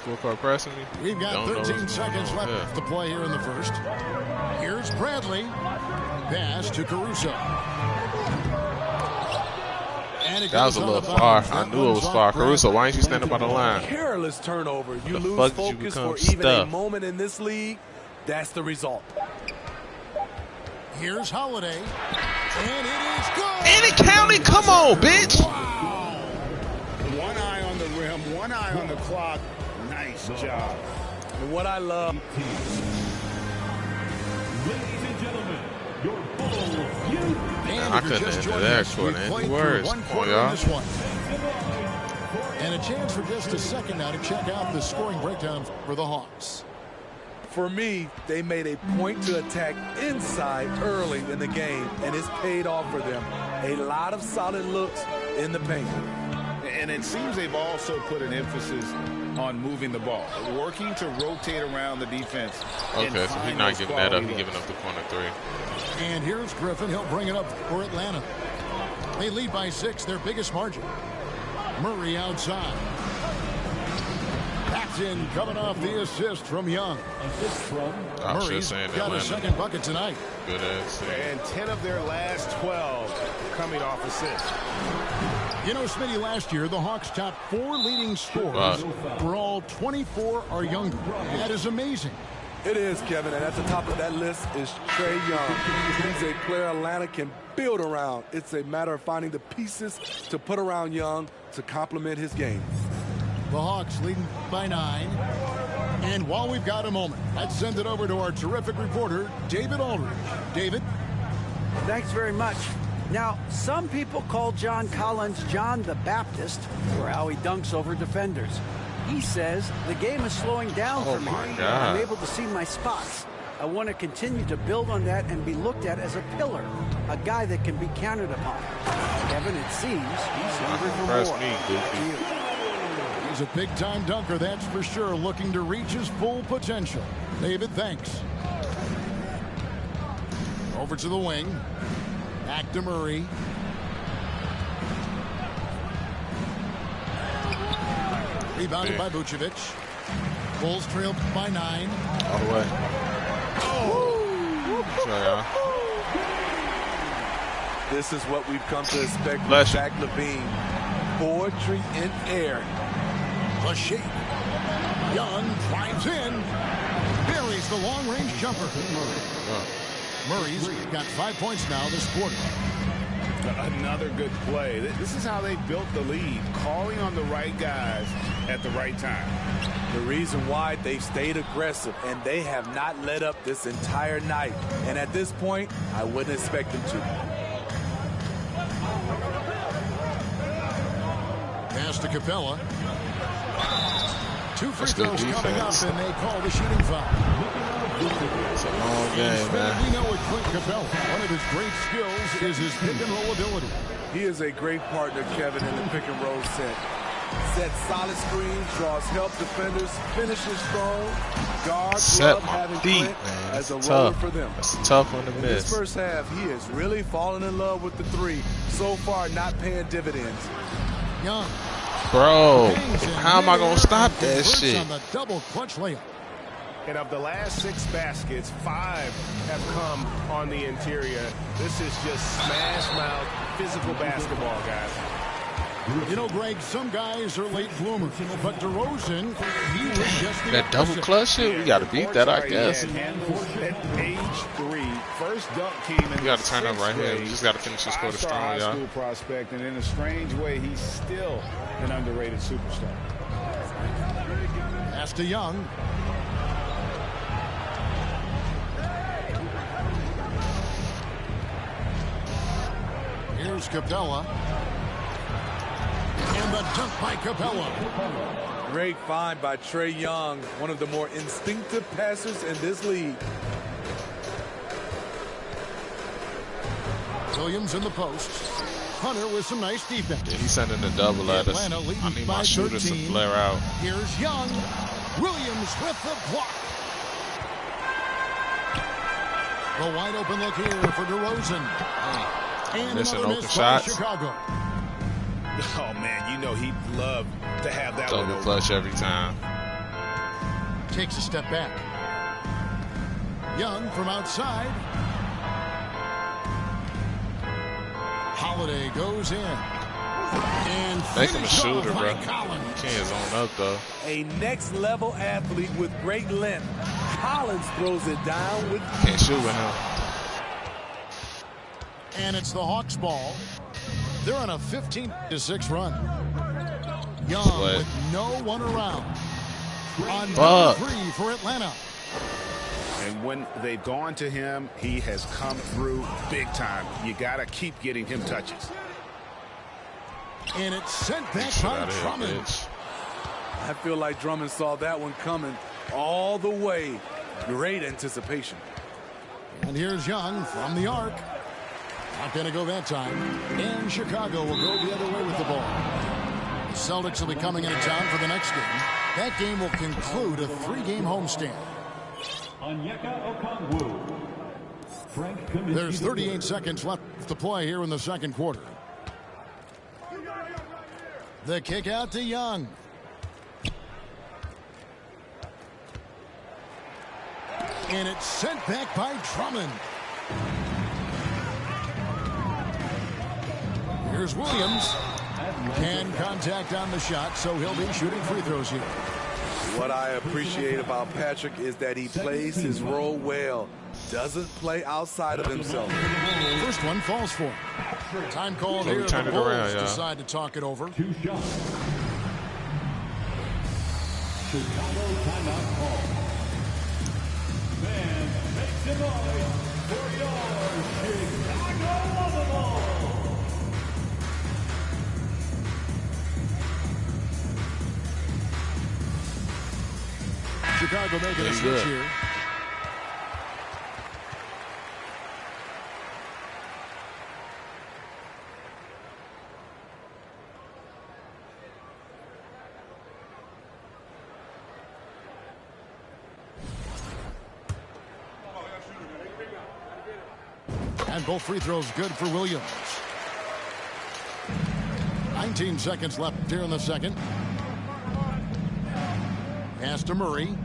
Full court pressing me. We've got 13 seconds left to play here in the first. Here's Bradley. Pass to Caruso. And that was a little far. I knew it was far. Caruso, why ain't you standing by the line? Careless turnover. You lose focus for even a moment in this league. That's the result. Here's Holiday. And it is good. And it counted. Come on, bitch. Wow. One eye on the rim, one eye on the clock. Nice job. And what I love. Ladies and gentlemen, your Bulls. Man, I couldn't enter that quarter any worse. Oh, y'all. And a chance for just a second now to check out the scoring breakdown for the Hawks. For me, they made a point to attack inside early in the game, and it's paid off for them. A lot of solid looks in the paint. And it seems they've also put an emphasis on moving the ball, working to rotate around the defense. Okay, so he's not giving that up. He's giving up the corner three. And here's Griffin. He'll bring it up for Atlanta. They lead by 6, their biggest margin. Murray outside. Paxton coming off the assist from Young. Murray's got a second bucket tonight. Good ass. And 10 of their last 12 coming off assists. You know, Smitty, last year, the Hawks' top 4 leading scorers were all 24 or younger. That is amazing. It is, Kevin, and at the top of that list is Trae Young. He's a player Atlanta can build around. It's a matter of finding the pieces to put around Young to complement his game. The Hawks leading by 9. And while we've got a moment, let's send it over to our terrific reporter, David Aldridge. David? Thanks very much. Now, some people call John Collins John the Baptist for how he dunks over defenders. He says the game is slowing down for me. I'm able to see my spots. I want to continue to build on that and be looked at as a pillar, a guy that can be counted upon. Kevin, it seems he's hungry for more. He's a big-time dunker, that's for sure, looking to reach his full potential. David, thanks. Over to the wing. Back to Murray. Rebounded by Vucevic. Bulls trailed by 9. All the way. Oh! Sorry, this is what we've come to expect from Zach LaVine. Poetry in air. A shake. Young drives in. Buries the long-range jumper. Murray's got 5 points now this quarter. Another good play. This is how they built the lead, calling on the right guys at the right time. The reason why they've stayed aggressive, and they have not let up this entire night. And at this point, I wouldn't expect them to. Pass to Capella. 2 free throws coming up, and they call the shooting foul. It's a long game, man. We know with Clint Capella, one of his great skills is his pick and roll ability. He is a great partner, Kevin, in the pick and roll set. Sets solid screens, draws help defenders, finishes strong. Guards love having Clint as a roller for them. It's a tough one to miss. In this first half, he has really fallen in love with the 3. So far, not paying dividends. Young Bro, how am I going to stop that shit? On the double clutch layup. And of the last 6 baskets, 5 have come on the interior. This is just smash mouth physical basketball, guys. You know, Greg, some guys are late bloomers, but DeRozan, he was just the that double clutch shit, we got to beat that, I guess. At age 3, first dunk came in. We got to turn up right here. We just got to finish this quarter strong, y'all. School prospect, and in a strange way, he's still an underrated superstar. Pass to Young. Here's Capella. And the dunk by Capella. Great find by Trae Young, one of the more instinctive passers in this league. Williams in the post. Hunter with some nice defense. Yeah, he's sending the double at us. I need my shooters to flare out. Here's Young. Williams with the block. The wide open look here for DeRozan. And missing another open miss shots. by Chicago. Oh, man, you know he'd love to have that double one clutch every time. Takes a step back. Young from outside. Holiday goes in. And make him a shooter, bro. Collins. Can't zone up, though. A next-level athlete with great length. Collins throws it down with... Can't shoot with him. And it's the Hawks ball. They're on a 15-6 run. Young with no one around. On number 3 for Atlanta. And when they've gone to him, he has come through big time. You got to keep getting him touches. And it's sent back by Drummond. I feel like Drummond saw that one coming all the way. Great anticipation. And here's Young from the arc. Not going to go that time. And Chicago will go the other way with the ball. The Celtics will be coming into town for the next game. That game will conclude a 3-game homestand. There's 38 seconds left to play here in the second quarter. The kick out to Young. And it's sent back by Drummond. Here's Williams. Can contact on the shot, so he'll be shooting free throws here. What I appreciate about Patrick is that he plays his role well. Doesn't play outside of himself. First one falls for him. Time called here. The Bulls decide to talk it over. 2 shots. Chicago timeout call. Man, make some noise for your Chicago Ball. Chicago making a switch here. And both free throws good for Williams. 19 seconds left here in the second. Pass to Murray.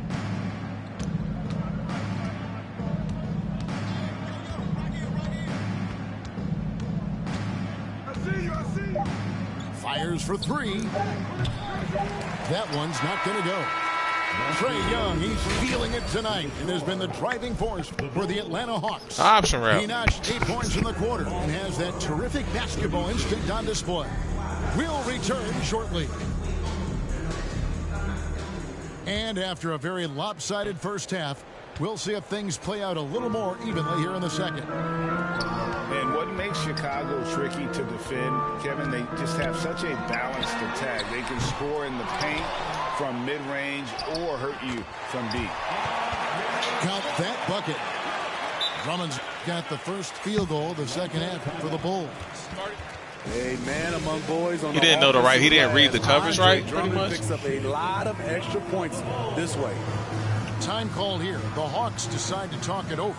Fires for 3. That one's not going to go. Trae Young, he's feeling it tonight and has been the driving force for the Atlanta Hawks. Option route. He notched 8 points in the quarter and has that terrific basketball instinct on display. We'll return shortly. And after a very lopsided first half, we'll see if things play out a little more evenly here in the second. And what makes Chicago tricky to defend, Kevin, they just have such a balanced attack. They can score in the paint from mid-range or hurt you from deep. Count that bucket. Drummond's got the first field goal of the second half for the Bulls. A man among boys on he didn't know the right. He didn't read the coverage right, pretty much. Picks up a lot of extra points this way. time called here. The Hawks decide to talk it over.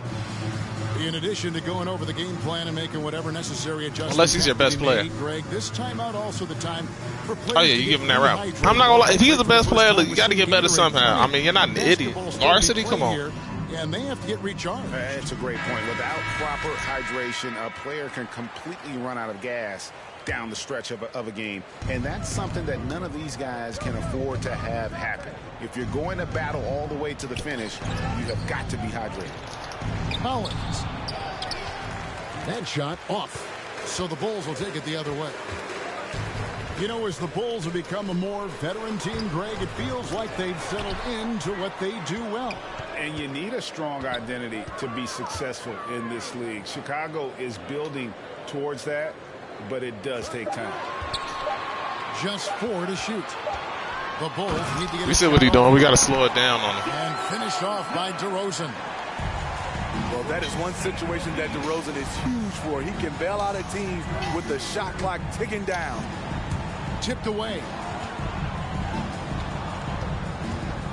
In addition to going over the game plan and making whatever necessary adjustments. Unless he's your best player. Greg, this timeout also the time for players. Oh yeah, you give him that route. I'm not gonna lie. If he's the best player, look, you got to get better somehow. I mean, you're not an idiot. Varsity, come on. And they have to get recharged. That's a great point. Without proper hydration, a player can completely run out of gas down the stretch of a game. And that's something that none of these guys can afford to have happen. If you're going to battle all the way to the finish, you have got to be hydrated. Collins. That shot off. So the Bulls will take it the other way. You know, as the Bulls have become a more veteran team, Greg, it feels like they've settled into what they do well. And you need a strong identity to be successful in this league. Chicago is building towards that, but it does take time. Just 4 to shoot. The Bulls need to get. We see what he's doing. We got to slow it down on him. And finished off by DeRozan. Well, that is one situation that DeRozan is huge for. He can bail out a team with the shot clock ticking down. Tipped away.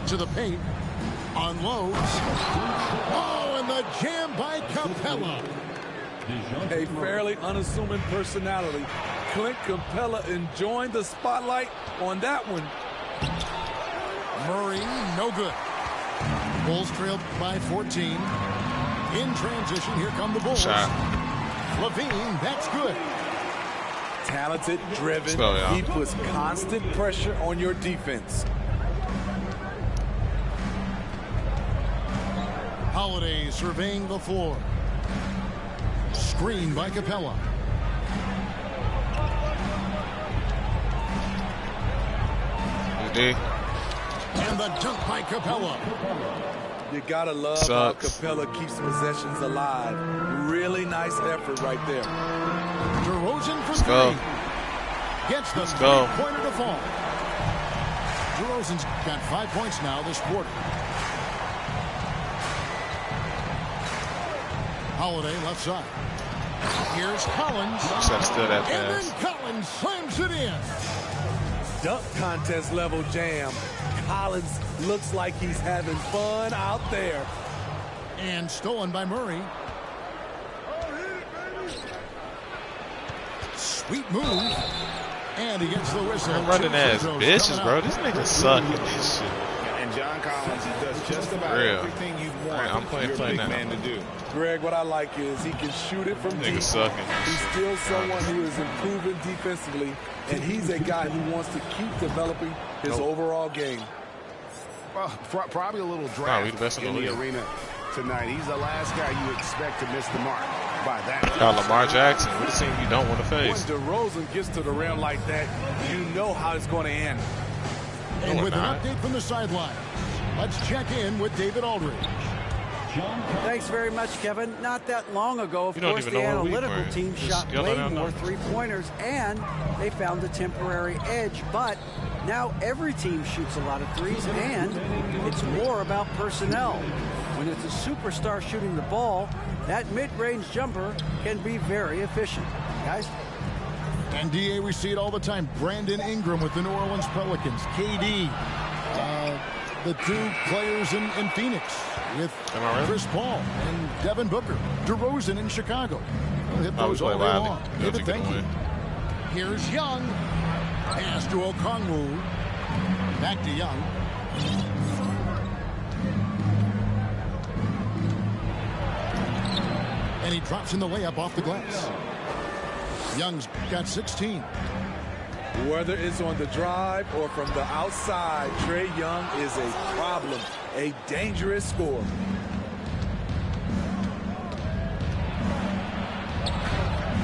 To the paint. Unloads. Oh, and the jam by Capella. A fairly unassuming personality. Clint Capella enjoying the spotlight on that one. Murray, no good. Bulls trailed by 14. In transition, here come the Bulls. Shot. Levine, that's good. Talented, driven. Go, yeah. He puts constant pressure on your defense. Holiday surveying the floor. Screen by Capella. And the dunk by Capella. You gotta love how Capella keeps possessions alive. Really nice effort right there. DeRozan for 3. Gets the three-pointer to fall. DeRozan's got 5 points now this quarter. Holiday left side. Here's Collins. And then Collins slams it in. Dunk contest level jam. Collins looks like he's having fun out there. And stolen by Murray. Sweet move. And he gets the whistle. I'm running ass bitches, bro. This nigga suck at this shit. And John Collins, he does just about everything you want your big man to do. Greg, what I like is he can shoot it from deep. He's still someone who is improving defensively, and he's a guy who wants to keep developing his overall game. Well, probably a little draft in the arena tonight. He's the last guy you expect to miss the mark by that. Lamar Jackson, what a team you don't want to face. When DeRozan gets to the rim like that, you know how it's going to end. And with an update from the sideline, let's check in with David Aldridge. Thanks very much, Kevin. Not that long ago, of course, the analytical team shot way more three-pointers, and they found a temporary edge. But now every team shoots a lot of threes, and it's more about personnel. When it's a superstar shooting the ball, that mid-range jumper can be very efficient. Guys? And, D.A., we see it all the time. Brandon Ingram with the New Orleans Pelicans. KD. The two players in Phoenix with Chris Paul and Devin Booker. DeRozan in Chicago. We'll hit those all day long. David, thank you. Here's Young. Pass to Okongwu. Back to Young. And he drops in the layup off the glass. Young's got 16. Whether it's on the drive or from the outside, Trae Young is a problem, a dangerous scorer.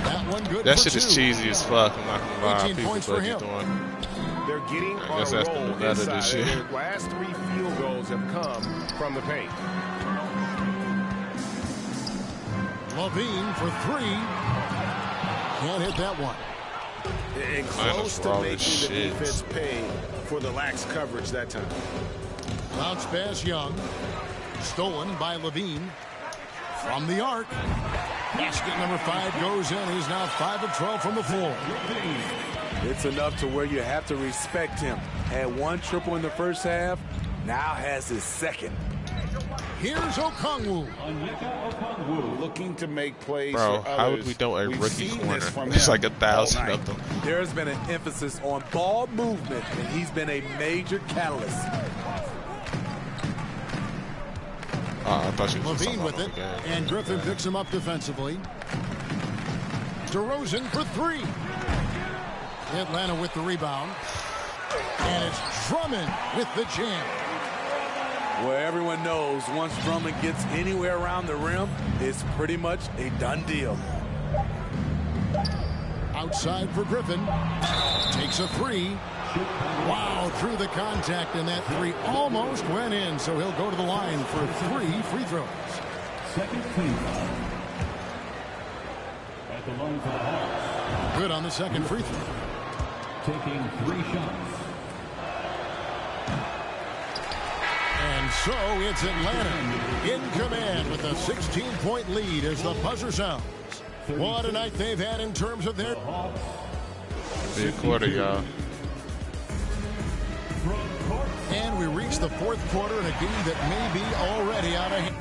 That one good. That shit is cheesy as fuck. I'm not gonna lie. 18 points for him. They're getting on a roll inside. Their last 3 field goals have come from the paint. Levine for 3. Can't hit that one. And close to making the defense pay for the lax coverage that time. Bounce pass Young. Stolen by Levine. From the arc. Basket number 5 goes in. He's now 5 of 12 from the floor. It's enough to where you have to respect him. Had 1 triple in the first half. Now has his second. Here's Okongwu. Looking to make plays Bro, for how would others. we do a We've rookie seen corner? this from There's him like 1,000 all of them. There's been an emphasis on ball movement, and he's been a major catalyst. I thought she was Levine with it, and Griffin picks him up defensively. DeRozan for three. Atlanta with the rebound. And it's Drummond with the jam. Well, everyone knows once Drummond gets anywhere around the rim, it's pretty much a done deal. Outside for Griffin. Takes a three. Wow, through the contact, and that three almost went in, so he'll go to the line for 3 free throws. Second free throw. At the line for the Hawks. Good on the second free throw. Taking 3 shots. And so it's Atlanta in command with a 16-point lead as the buzzer sounds. What a night they've had in terms of their... Big quarter, y'all. And we reach the fourth quarter in a game that may be already out of hand.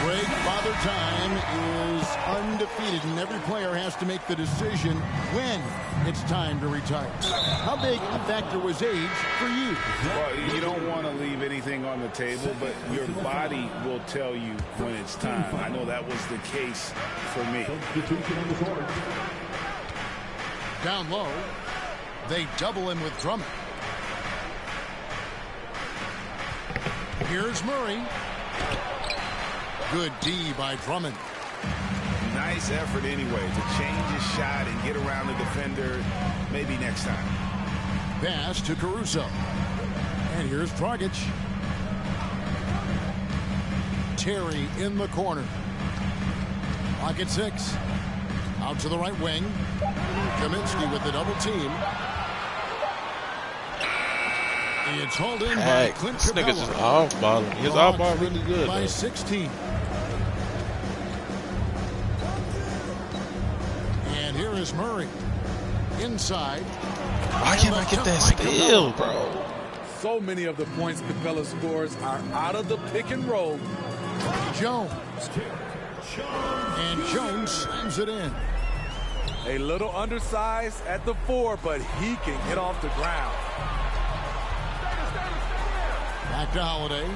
Break Father Time is undefeated, and every player has to make the decision when it's time to retire. How big a factor was age for you? Well, you don't want to leave anything on the table, but your body will tell you when it's time. I know that was the case for me. Down low, they double him with Drummond. Here's Murray. Good D by Drummond. Nice effort anyway to change his shot and get around the defender maybe next time. Pass to Caruso. And here's Dragic. Terry in the corner. Lock at 6. Out to the right wing. Kaminsky with the double team. It's hauled in by Clint This Capella. nigga's just off-balling. His off-ball really good. By though. 16. And here is Murray. Inside. Why can't I get that steal, bro? So many of the points Capella scores are out of the pick and roll. Jones. And Jones slams it in. A little undersized at the 4, but he can get off the ground. Back to Holiday.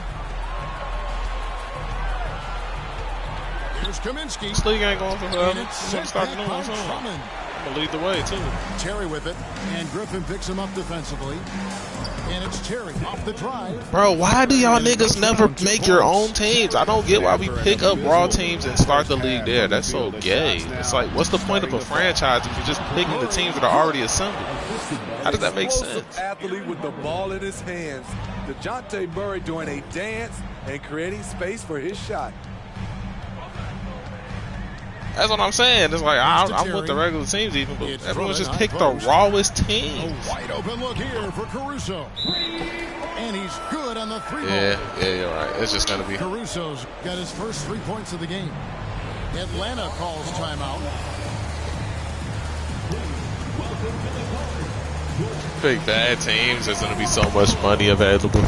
Here's Kaminsky. This league ain't going for And him. it's He's set starting back by to lose. Drummond. I'm gonna lead the way too. Terry with it, and Griffin picks him up defensively. And it's Terry off the drive. Bro, why do y'all niggas never make your own teams? I don't get why we pick up raw teams and start the league there. That's so gay. It's like, what's the point of a franchise if you're just picking the teams that are already assembled? How does that make sense? Athlete with the ball in his hands. DeJounte Murray doing a dance and creating space for his shot. That's what I'm saying. It's like, I'm with the regular teams even, but everyone's just picked the rawest team. A wide open look here for Caruso. And he's good on the three-ball. Yeah, you're right. It's just going to be. Caruso's got his first 3 points of the game. Atlanta calls timeout. Big bad teams. There's going to be so much money available.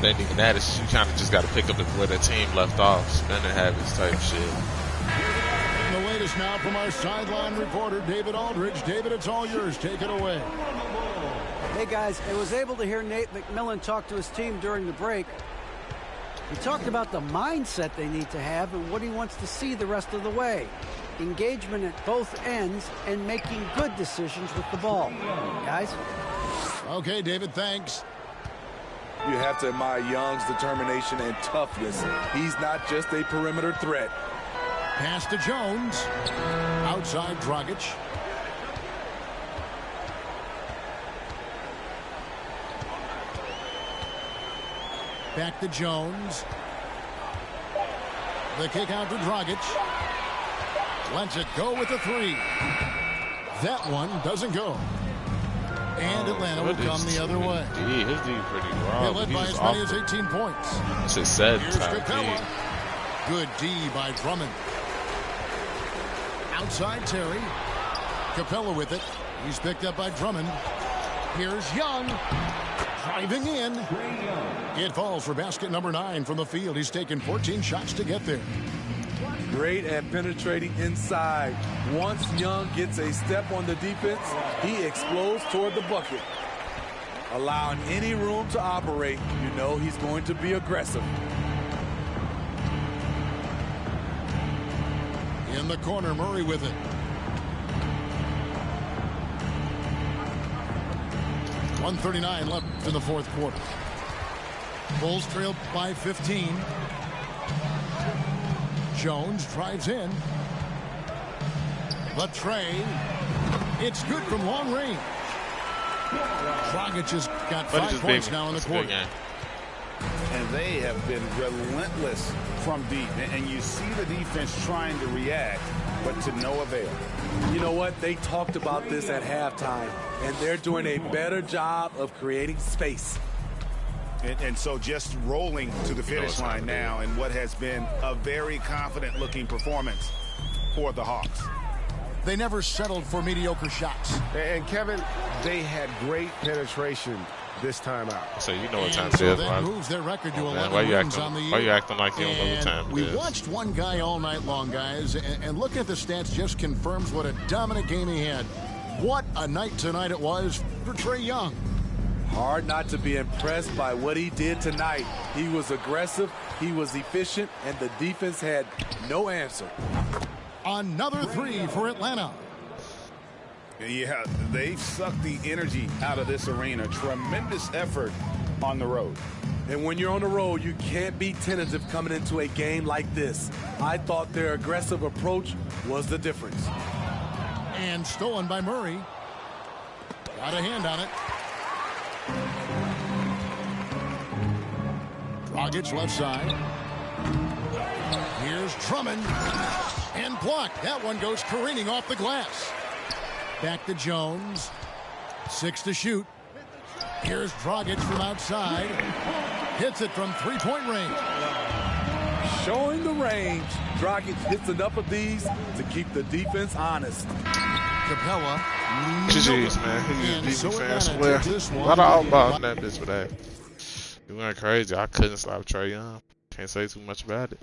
Ain't even that. It's, you kind of just got to pick up where the team left off, spending habits type shit. And the latest now from our sideline reporter, David Aldridge. David, it's all yours. Take it away. Hey, guys, I was able to hear Nate McMillan talk to his team during the break. He talked about the mindset they need to have and what he wants to see the rest of the way. Engagement at both ends and making good decisions with the ball. Guys? Okay, David, thanks. You have to admire Young's determination and toughness. He's not just a perimeter threat. Pass to Jones. Outside Dragic. Back to Jones. The kick out to Dragic. Lets it go with the three. That one doesn't go. And Atlanta will come the other way. His D pretty raw. They led by as many as 18 points. It's a sad Here's time. Capella. Good D by Drummond. Outside Terry. Capella with it. He's picked up by Drummond. Here's Young. Driving in. It falls for basket number 9 from the field. He's taken 14 shots to get there. Great at penetrating inside. Once Young gets a step on the defense, he explodes toward the bucket. Allowing any room to operate, you know he's going to be aggressive. In the corner, Murray with it. 1:39 left in the fourth quarter. Bulls trailed by 15. Jones drives in. The tray. It's good from long range. Dragic has got 5 points now in the quarter. And they have been relentless from deep. And you see the defense trying to react, but to no avail. You know what? They talked about this at halftime, and they're doing a better job of creating space. And so just rolling to the finish line now in what has been a very confident-looking performance for the Hawks. They never settled for mediocre shots. And Kevin, they had great penetration this time out. So you know what time And it so is, that man. moves their record to Man, 11 why you wins on the acting? year. Why you acting like you don't know what time it We is? watched one guy all night long, guys, and looking at the stats just confirms what a dominant game he had. What a night tonight it was for Trae Young. Hard not to be impressed by what he did tonight. He was aggressive, he was efficient, and the defense had no answer. Another three for Atlanta. Yeah, they've sucked the energy out of this arena. Tremendous effort on the road. And when you're on the road, you can't be tentative coming into a game like this. I thought their aggressive approach was the difference. And stolen by Murray. Got a hand on it. Dragic left side. Here's Drummond. And blocked. That one goes careening off the glass. Back to Jones. 6 to shoot. Here's Dragic from outside. Hits it from three-point range. Showing the range. Dragic hits enough of these to keep the defense honest. Capella. GG's, man. He just fans swear. A lot of outbound in that bitch today. He went crazy. I couldn't stop Trae Young. Can't say too much about it.